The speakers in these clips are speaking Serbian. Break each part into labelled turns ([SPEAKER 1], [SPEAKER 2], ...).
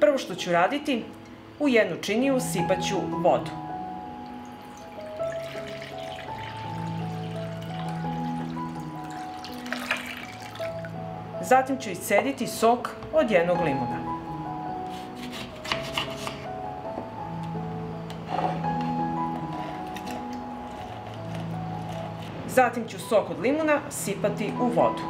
[SPEAKER 1] Prvo što ću raditi, u jednu činiju sipat ću vodu. Zatim ću iscediti sok od jednog limuna. Zatim ću sok od limuna sipati u vodu.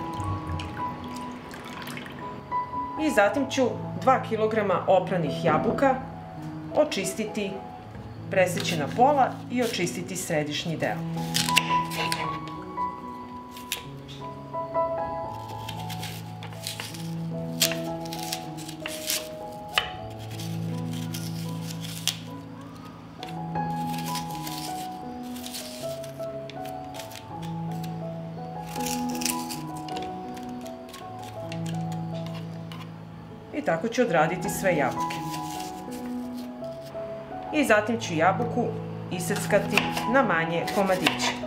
[SPEAKER 1] I zatim ću 2 kg opranih jabuka očistiti, preseći na pola i očistiti središnji deo. I tako ću odraditi sve jabuke. I zatim ću jabuku iseckati na manje komadiće.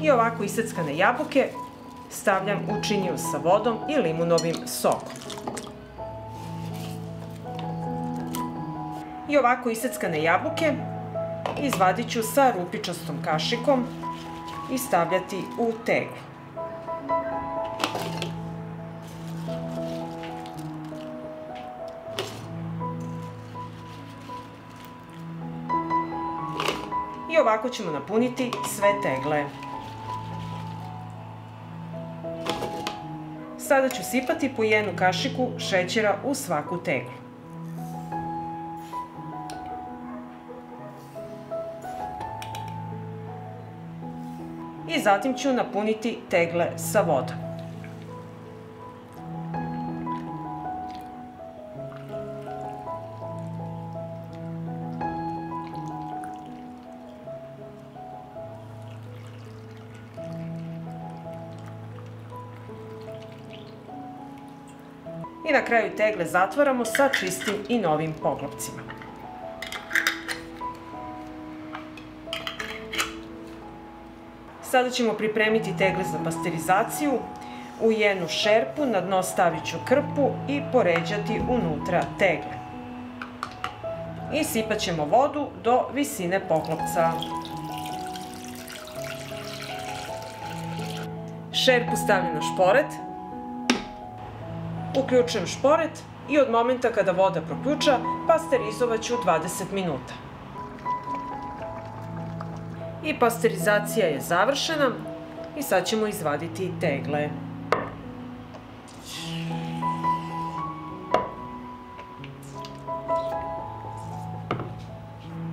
[SPEAKER 1] I ovako iseckane jabuke stavljam u činiju sa vodom i limunovim sokom. I ovako iseckane jabuke izvadit ću sa rupičastom kašikom i stavljati u teglu. I ovako ćemo napuniti sve tegle. Sada ću sipati po jednu kašiku šećera u svaku teglu. I zatim ću napuniti tegle sa vodom. I na kraju tegle zatvaramo sa čistim i novim poklopcima. Sada ćemo pripremiti tegle za pasterizaciju. U jednu šerpu na dno stavit ću krpu i poređati unutra tegle. I sipat ćemo vodu do visine poklopca. Šerpu stavljam na šporet. Uključujem šporet i od momenta kada voda proključa pasterizovat ću 20 minuta. I pasterizacija je završena i sad ćemo izvaditi tegle.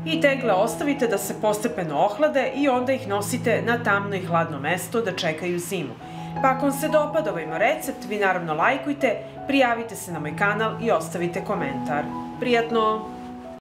[SPEAKER 1] I tegle ostavite da se postepeno ohlade i onda ih nosite na tamno i hladno mesto da čekaju zimu. Pa ako vam se dopada ovaj recept, vi naravno lajkujte, prijavite se na moj kanal i ostavite komentar. Prijatno!